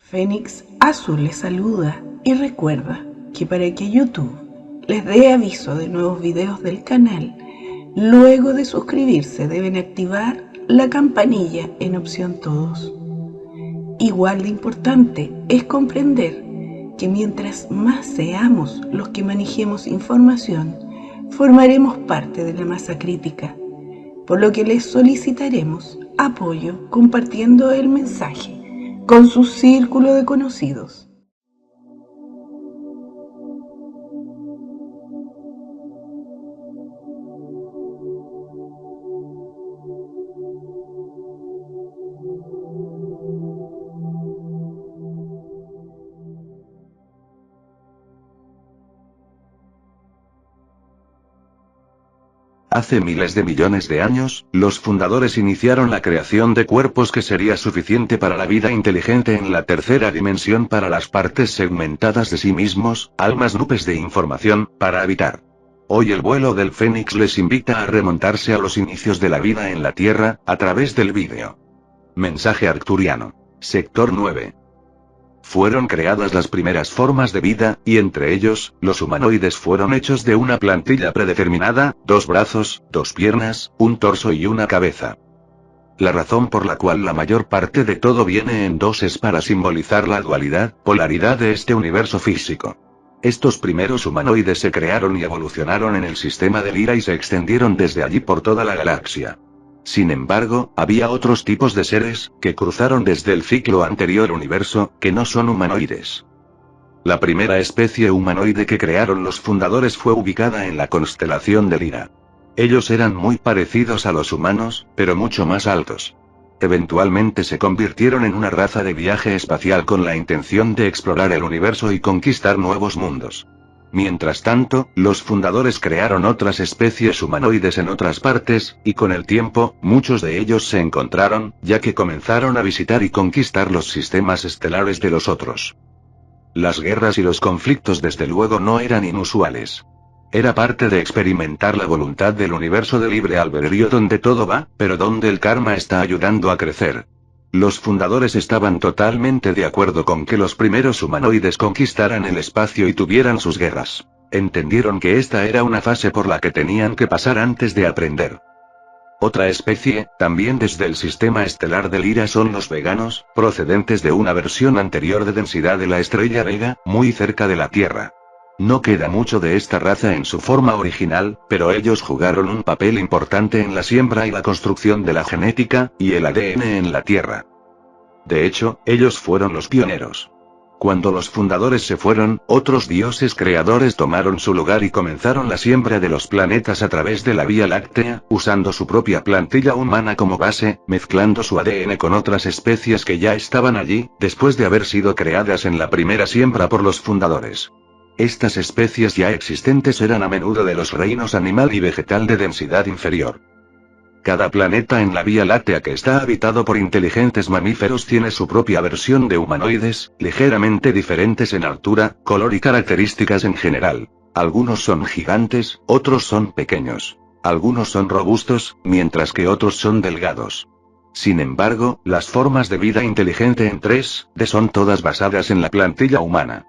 Fénix Azul les saluda y recuerda que para que YouTube les dé aviso de nuevos videos del canal, luego de suscribirse deben activar la campanilla en opción todos. Igual de importante es comprender que mientras más seamos los que manejemos información, formaremos parte de la masa crítica, por lo que les solicitaremos apoyo compartiendo el mensaje con su círculo de conocidos. Hace miles de millones de años, los fundadores iniciaron la creación de cuerpos que sería suficiente para la vida inteligente en la tercera dimensión, para las partes segmentadas de sí mismos, almas nubes de información, para habitar. Hoy el vuelo del Fénix les invita a remontarse a los inicios de la vida en la Tierra, a través del vídeo. Mensaje arcturiano. Sector 9. Fueron creadas las primeras formas de vida, y entre ellos, los humanoides fueron hechos de una plantilla predeterminada: 2 brazos, 2 piernas, un torso y una cabeza. La razón por la cual la mayor parte de todo viene en 2 es para simbolizar la dualidad, polaridad de este universo físico. Estos primeros humanoides se crearon y evolucionaron en el sistema de Lyra y se extendieron desde allí por toda la galaxia. Sin embargo, había otros tipos de seres, que cruzaron desde el ciclo anterior universo, que no son humanoides. La primera especie humanoide que crearon los fundadores fue ubicada en la constelación de Lyra. Ellos eran muy parecidos a los humanos, pero mucho más altos. Eventualmente se convirtieron en una raza de viaje espacial con la intención de explorar el universo y conquistar nuevos mundos. Mientras tanto, los fundadores crearon otras especies humanoides en otras partes, y con el tiempo, muchos de ellos se encontraron, ya que comenzaron a visitar y conquistar los sistemas estelares de los otros. Las guerras y los conflictos desde luego no eran inusuales. Era parte de experimentar la voluntad del universo de libre albedrío donde todo va, pero donde el karma está ayudando a crecer. Los fundadores estaban totalmente de acuerdo con que los primeros humanoides conquistaran el espacio y tuvieran sus guerras. Entendieron que esta era una fase por la que tenían que pasar antes de aprender. Otra especie, también desde el sistema estelar de Lyra, son los veganos, procedentes de una versión anterior de densidad de la estrella Vega, muy cerca de la Tierra. No queda mucho de esta raza en su forma original, pero ellos jugaron un papel importante en la siembra y la construcción de la genética, y el ADN en la Tierra. De hecho, ellos fueron los pioneros. Cuando los fundadores se fueron, otros dioses creadores tomaron su lugar y comenzaron la siembra de los planetas a través de la Vía Láctea, usando su propia plantilla humana como base, mezclando su ADN con otras especies que ya estaban allí, después de haber sido creadas en la primera siembra por los fundadores. Estas especies ya existentes eran a menudo de los reinos animal y vegetal de densidad inferior. Cada planeta en la Vía Láctea que está habitado por inteligentes mamíferos tiene su propia versión de humanoides, ligeramente diferentes en altura, color y características en general. Algunos son gigantes, otros son pequeños. Algunos son robustos, mientras que otros son delgados. Sin embargo, las formas de vida inteligente en 3D son todas basadas en la plantilla humana.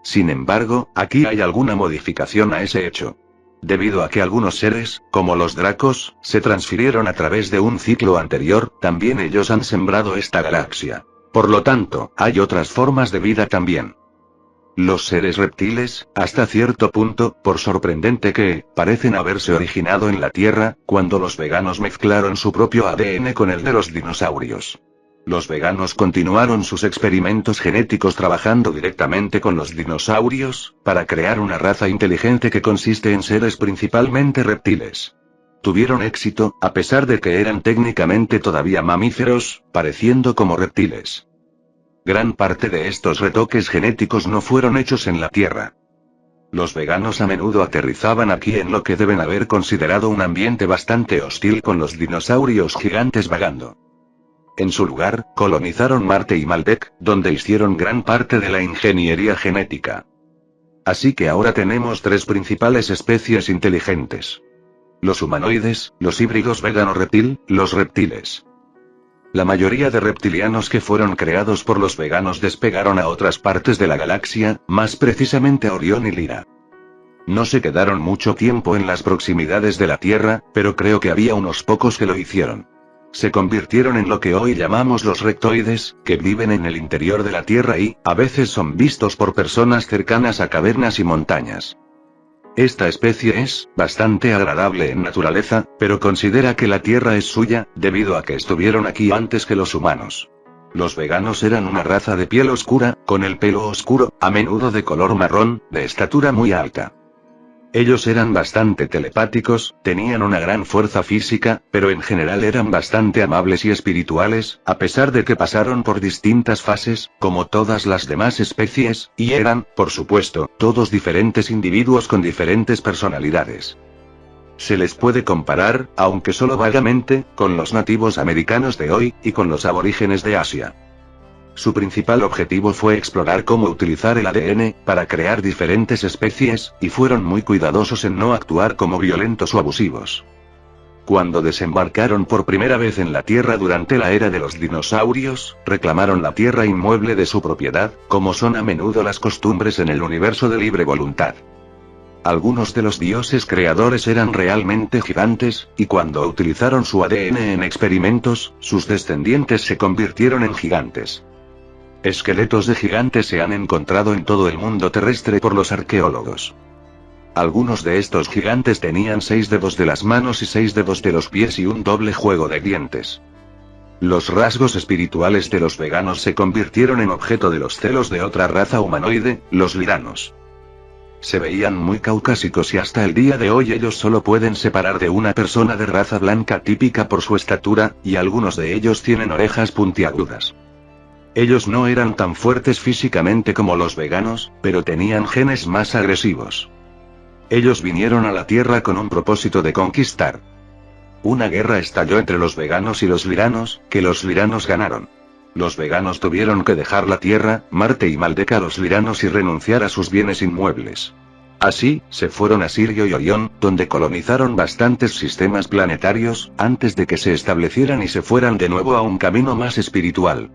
Sin embargo, aquí hay alguna modificación a ese hecho. Debido a que algunos seres, como los dracos, se transfirieron a través de un ciclo anterior, también ellos han sembrado esta galaxia. Por lo tanto, hay otras formas de vida también. Los seres reptiles, hasta cierto punto, por sorprendente que, parecen haberse originado en la Tierra, cuando los veganos mezclaron su propio ADN con el de los dinosaurios. Los veganos continuaron sus experimentos genéticos trabajando directamente con los dinosaurios, para crear una raza inteligente que consiste en seres principalmente reptiles. Tuvieron éxito, a pesar de que eran técnicamente todavía mamíferos, pareciendo como reptiles. Gran parte de estos retoques genéticos no fueron hechos en la Tierra. Los veganos a menudo aterrizaban aquí en lo que deben haber considerado un ambiente bastante hostil, con los dinosaurios gigantes vagando. En su lugar, colonizaron Marte y Maldek, donde hicieron gran parte de la ingeniería genética. Así que ahora tenemos 3 principales especies inteligentes: los humanoides, los híbridos vegano-reptil, los reptiles. La mayoría de reptilianos que fueron creados por los veganos despegaron a otras partes de la galaxia, más precisamente a Orión y Lyra. No se quedaron mucho tiempo en las proximidades de la Tierra, pero creo que había unos pocos que lo hicieron. Se convirtieron en lo que hoy llamamos los rectoides, que viven en el interior de la Tierra y, a veces son vistos por personas cercanas a cavernas y montañas. Esta especie es bastante agradable en naturaleza, pero considera que la Tierra es suya, debido a que estuvieron aquí antes que los humanos. Los veganos eran una raza de piel oscura, con el pelo oscuro, a menudo de color marrón, de estatura muy alta. Ellos eran bastante telepáticos, tenían una gran fuerza física, pero en general eran bastante amables y espirituales, a pesar de que pasaron por distintas fases, como todas las demás especies, y eran, por supuesto, todos diferentes individuos con diferentes personalidades. Se les puede comparar, aunque solo vagamente, con los nativos americanos de hoy, y con los aborígenes de Asia. Su principal objetivo fue explorar cómo utilizar el ADN, para crear diferentes especies, y fueron muy cuidadosos en no actuar como violentos o abusivos. Cuando desembarcaron por primera vez en la Tierra durante la era de los dinosaurios, reclamaron la tierra inmueble de su propiedad, como son a menudo las costumbres en el universo de libre voluntad. Algunos de los dioses creadores eran realmente gigantes, y cuando utilizaron su ADN en experimentos, sus descendientes se convirtieron en gigantes. Esqueletos de gigantes se han encontrado en todo el mundo terrestre por los arqueólogos. Algunos de estos gigantes tenían 6 dedos de las manos y 6 dedos de los pies y un doble juego de dientes. Los rasgos espirituales de los veganos se convirtieron en objeto de los celos de otra raza humanoide, los lyranos. Se veían muy caucásicos y hasta el día de hoy ellos solo pueden separar de una persona de raza blanca típica por su estatura, y algunos de ellos tienen orejas puntiagudas. Ellos no eran tan fuertes físicamente como los veganos, pero tenían genes más agresivos. Ellos vinieron a la Tierra con un propósito de conquistar. Una guerra estalló entre los veganos y los lyranos, que los lyranos ganaron. Los veganos tuvieron que dejar la Tierra, Marte y Maldeka a los lyranos y renunciar a sus bienes inmuebles. Así, se fueron a Sirio y Orión, donde colonizaron bastantes sistemas planetarios, antes de que se establecieran y se fueran de nuevo a un camino más espiritual.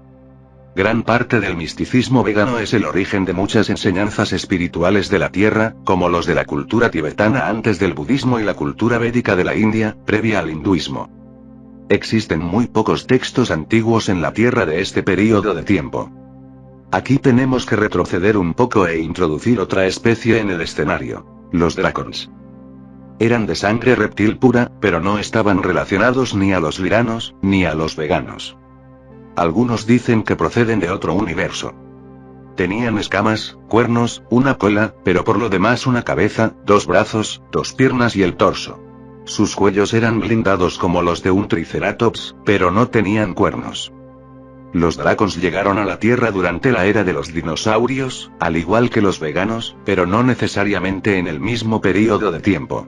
Gran parte del misticismo vegano es el origen de muchas enseñanzas espirituales de la Tierra, como los de la cultura tibetana antes del budismo y la cultura védica de la India, previa al hinduismo. Existen muy pocos textos antiguos en la Tierra de este período de tiempo. Aquí tenemos que retroceder un poco e introducir otra especie en el escenario: los dracons. Eran de sangre reptil pura, pero no estaban relacionados ni a los lyranos, ni a los veganos. Algunos dicen que proceden de otro universo. Tenían escamas, cuernos, una cola, pero por lo demás una cabeza, 2 brazos, 2 piernas y el torso. Sus cuellos eran blindados como los de un triceratops, pero no tenían cuernos. Los dracons llegaron a la Tierra durante la era de los dinosaurios, al igual que los veganos, pero no necesariamente en el mismo período de tiempo.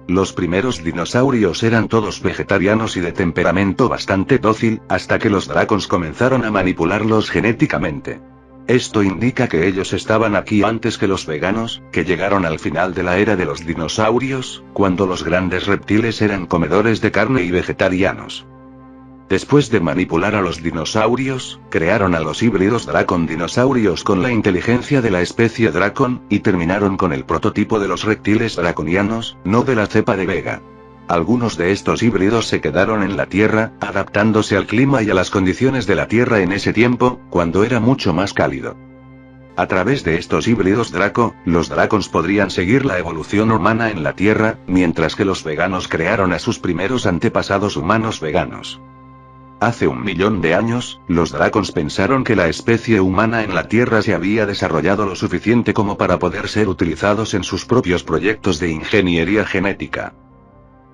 Los primeros dinosaurios eran todos vegetarianos y de temperamento bastante dócil, hasta que los dracons comenzaron a manipularlos genéticamente. Esto indica que ellos estaban aquí antes que los veganos, que llegaron al final de la era de los dinosaurios, cuando los grandes reptiles eran comedores de carne y vegetarianos. Después de manipular a los dinosaurios, crearon a los híbridos dracon-dinosaurios con la inteligencia de la especie dracon, y terminaron con el prototipo de los reptiles draconianos, no de la cepa de Vega. Algunos de estos híbridos se quedaron en la Tierra, adaptándose al clima y a las condiciones de la Tierra en ese tiempo, cuando era mucho más cálido. A través de estos híbridos Draco, los dracons podrían seguir la evolución humana en la Tierra, mientras que los veganos crearon a sus primeros antepasados humanos veganos. Hace 1 millón de años, los dracons pensaron que la especie humana en la Tierra se había desarrollado lo suficiente como para poder ser utilizados en sus propios proyectos de ingeniería genética.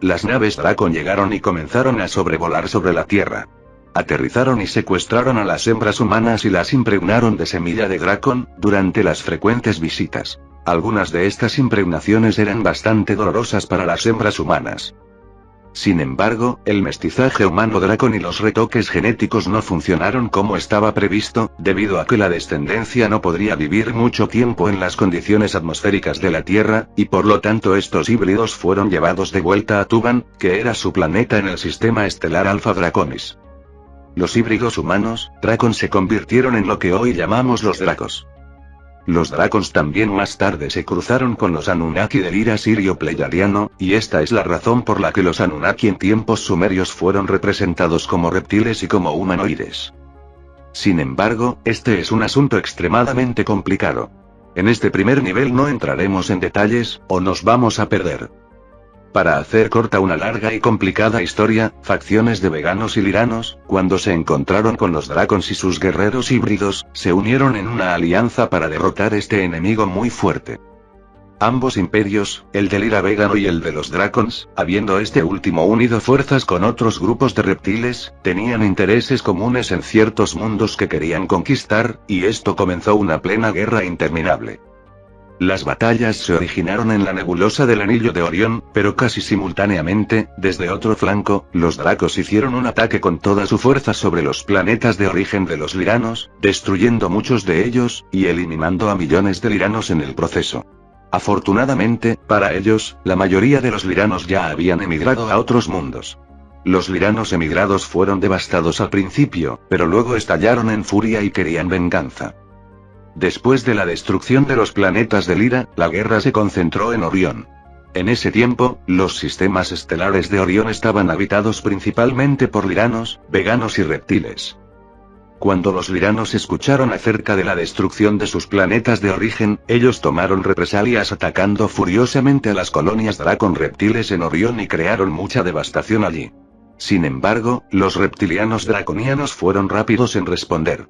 Las naves Dracon llegaron y comenzaron a sobrevolar sobre la Tierra. Aterrizaron y secuestraron a las hembras humanas y las impregnaron de semilla de Dracon, durante las frecuentes visitas. Algunas de estas impregnaciones eran bastante dolorosas para las hembras humanas. Sin embargo, el mestizaje humano-dracon y los retoques genéticos no funcionaron como estaba previsto, debido a que la descendencia no podría vivir mucho tiempo en las condiciones atmosféricas de la Tierra, y por lo tanto estos híbridos fueron llevados de vuelta a Tuban, que era su planeta en el sistema estelar Alpha Draconis. Los híbridos humanos, Dracon, se convirtieron en lo que hoy llamamos los Dracos. Los Dracons también más tarde se cruzaron con los Anunnaki del Ira Sirio-Pleiadiano, y esta es la razón por la que los Anunnaki en tiempos sumerios fueron representados como reptiles y como humanoides. Sin embargo, este es un asunto extremadamente complicado. En este primer nivel no entraremos en detalles, o nos vamos a perder. Para hacer corta una larga y complicada historia, facciones de veganos y liranos, cuando se encontraron con los Dracons y sus guerreros híbridos, se unieron en una alianza para derrotar este enemigo muy fuerte. Ambos imperios, el del Ira vegano y el de los Dracons, habiendo este último unido fuerzas con otros grupos de reptiles, tenían intereses comunes en ciertos mundos que querían conquistar, y esto comenzó una plena guerra interminable. Las batallas se originaron en la nebulosa del Anillo de Orión, pero casi simultáneamente, desde otro flanco, los Dracos hicieron un ataque con toda su fuerza sobre los planetas de origen de los liranos, destruyendo muchos de ellos, y eliminando a millones de liranos en el proceso. Afortunadamente, para ellos, la mayoría de los liranos ya habían emigrado a otros mundos. Los liranos emigrados fueron devastados al principio, pero luego estallaron en furia y querían venganza. Después de la destrucción de los planetas del Ira, la guerra se concentró en Orión. En ese tiempo, los sistemas estelares de Orión estaban habitados principalmente por liranos, veganos y reptiles. Cuando los liranos escucharon acerca de la destrucción de sus planetas de origen, ellos tomaron represalias atacando furiosamente a las colonias Dracon reptiles en Orión y crearon mucha devastación allí. Sin embargo, los reptilianos draconianos fueron rápidos en responder.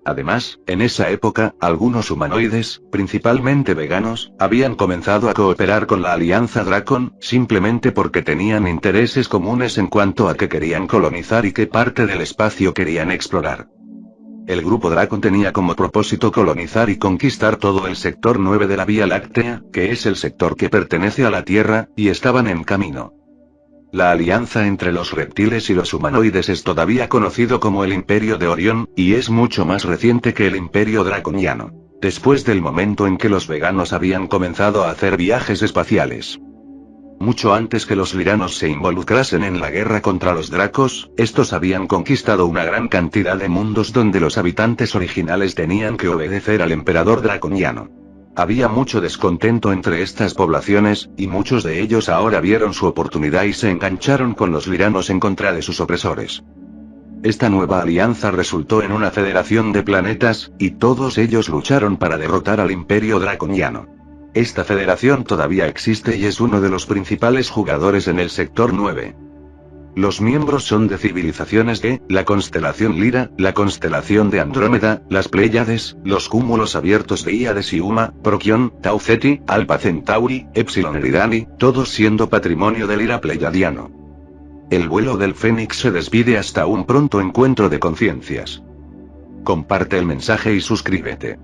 Además, en esa época, algunos humanoides, principalmente veganos, habían comenzado a cooperar con la Alianza Dracon, simplemente porque tenían intereses comunes en cuanto a qué querían colonizar y qué parte del espacio querían explorar. El grupo Dracon tenía como propósito colonizar y conquistar todo el sector 9 de la Vía Láctea, que es el sector que pertenece a la Tierra, y estaban en camino. La alianza entre los reptiles y los humanoides es todavía conocido como el Imperio de Orión, y es mucho más reciente que el Imperio Draconiano. Después del momento en que los veganos habían comenzado a hacer viajes espaciales. Mucho antes que los liranos se involucrasen en la guerra contra los dracos, estos habían conquistado una gran cantidad de mundos donde los habitantes originales tenían que obedecer al emperador draconiano. Había mucho descontento entre estas poblaciones, y muchos de ellos ahora vieron su oportunidad y se engancharon con los liranos en contra de sus opresores. Esta nueva alianza resultó en una federación de planetas, y todos ellos lucharon para derrotar al Imperio Draconiano. Esta federación todavía existe y es uno de los principales jugadores en el sector 9. Los miembros son de civilizaciones de la constelación Lira, la constelación de Andrómeda, las Pléyades, los cúmulos abiertos de Híades y Uma, Prokion, Tau Ceti, Alpha Centauri, Epsilon Eridani, todos siendo patrimonio del Ira pleiadiano. El vuelo del Fénix se despide hasta un pronto encuentro de conciencias. Comparte el mensaje y suscríbete.